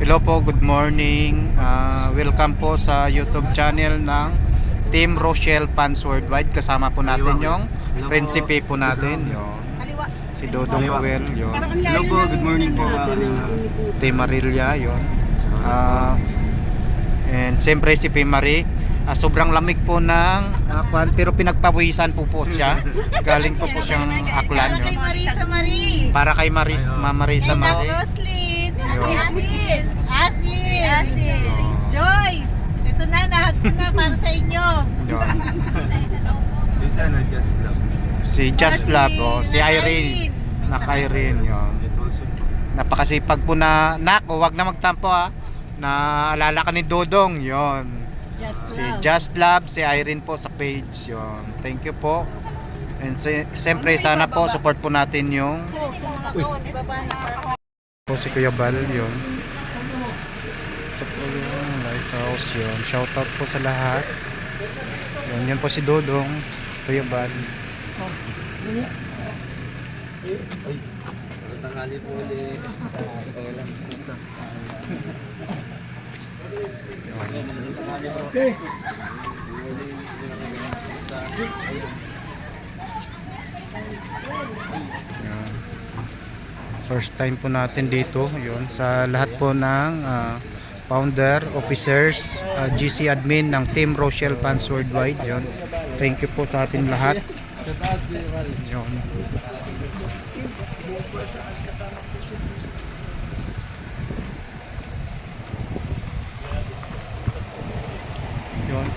Hello po, good morning. Welcome po sa YouTube channel ng Team Rochelle Fans Worldwide. Kasama po natin yung prinsipe po natin, yung si Dodong Powell, yun. Hello po, good morning po. Team Marilla, yun. And siyempre si P. Marie. Sobrang lamig po ng pero pinagpawisan po siya. Galing po siyang aklan, Para kay yun. Marisa Marie. Para kay Marisa Tina Marie. Roslyn. Yun. Asil. Joyce. Ito na, lahat ko na para sa inyo. Yun. Isa na Just Love. Si Just Love, si Irene. Irene. Irene, yun. Napakasipag po na, wag na magtampo ha. Naalala ka ni Dodong, yun. Si Just Love, si Irene po sa page, yun. Thank you po. And siyempre sana po support po natin yung po si Kuya Bal, yun. Ito po yung lighthouse, yun. Shoutout po sa lahat. Yun po si Dodong, Kuya Bal. Tanghali po ulit. Okay. Yan. First time po natin dito, yun, sa lahat po ng founder, officers, GC admin ng Team Rochelle Fans Worldwide, yun. Thank you po sa atin lahat. Yun. Yun.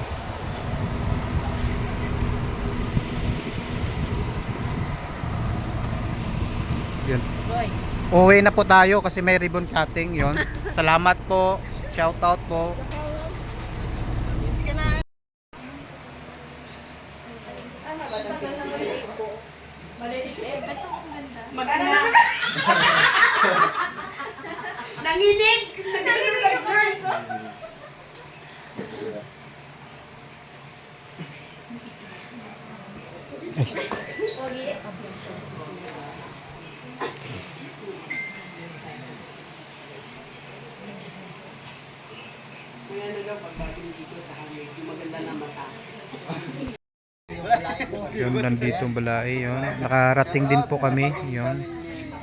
Yun. Uwi na po tayo kasi may ribbon cutting, yun. Salamat po. Shoutout po. Mag-anak. Nanginig. Nanginig. Yun, nandito ang balay, yun. Nakarating din po kami, yun.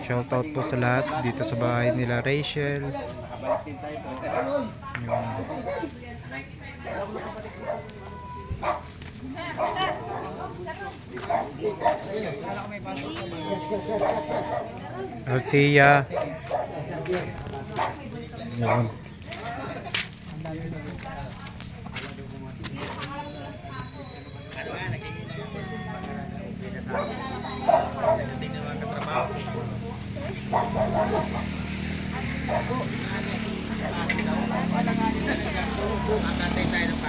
Shoutout po sa lahat dito sa bahay nila Rachel. Yun. Althea. Yun.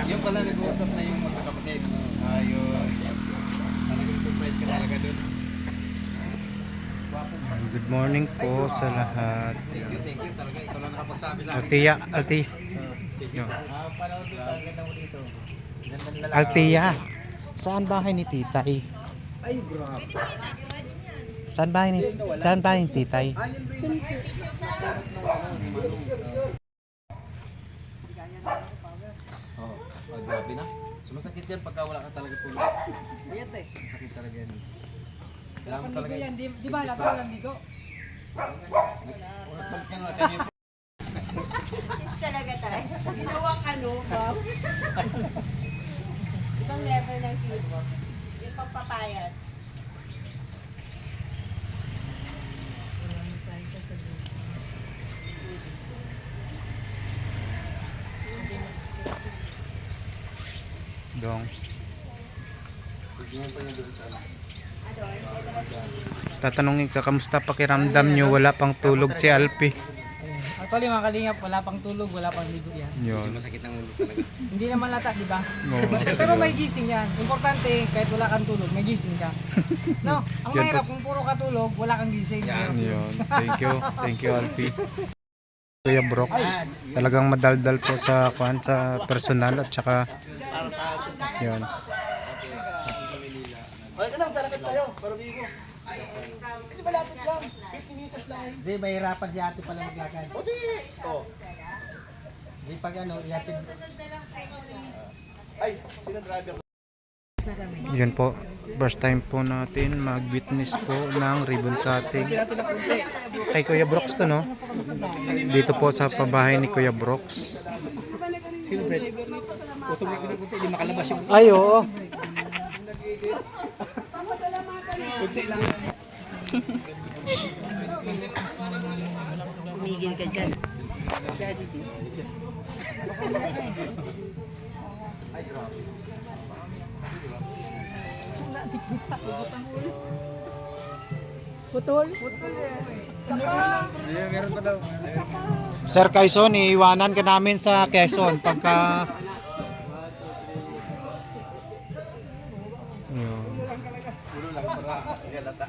Yung pala nag-uusap na yung magkakapatid. Ayun. Nag-surprise ka talaga dun. Good morning po sa lahat. Thank you talaga. Ikaw lang nakapagsabi sa akin. Althea. Yun. Althea. Saan bahay ni Titay? Ay, grabe. Saan bahay ni Titay? Grabe na. Sumasakit yan pagka wala ka talaga tulog. Ayat eh. Sakit talaga yan. Kailangan mo talaga. Di ba lahat walang ligo? Balik yan lang kayo. Is talaga tayo. Ginawang Bob. Isang level ng cute. Yung pagpapayat. Dong. Tatanungin ka, kamusta pakiramdam nyo? Wala pang tulog si Alpi. Actually mga kalingap, wala pang tulog, wala pang ligo yan. Yun. Masakit ang ulo talaga. Hindi naman lata, di ba? Oo. Pero may gising yan. Importante, kahit wala kang tulog, may gising ka. No? Ang Yan mahirap, po. kung puro ka tulog, wala kang gising. Yun. Thank you Alpi. Kuya Brock, talagang madaldal po sa personal at saka yun. Balik ka lang, talakad tayo. Para bigo. Kasi malapit lang. 50 meters lang. Hindi, mahirapan si ate pala maglakad. O di. O. Pag ano, ihatid. Susunod na lang po kami. Ay, sino driver? Yun po, first time po natin mag-witness po ng ribbon cutting. Kay Kuya Brooks to, no? Dito po sa pabahay ni Kuya Brooks. Sino, Fred? Usog na kunti, hindi makalabas yung Ay, oo. kunti lang. Tumigil ka dyan. Meron pa daw. Sir Quezon, iiwanan ka namin sa Quezon pagka... Yun. Ulo lang para galata.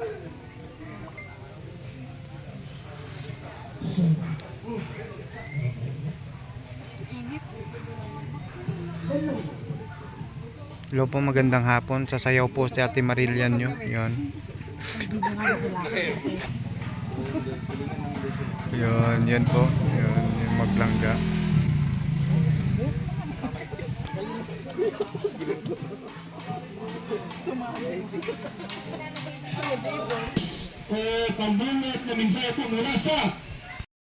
Hello po, magandang hapon. Sasayaw po si Ate Marillian nyo. Yun. Yun po. Yun, yung maglangga. Pambanat na mensahe po mula sa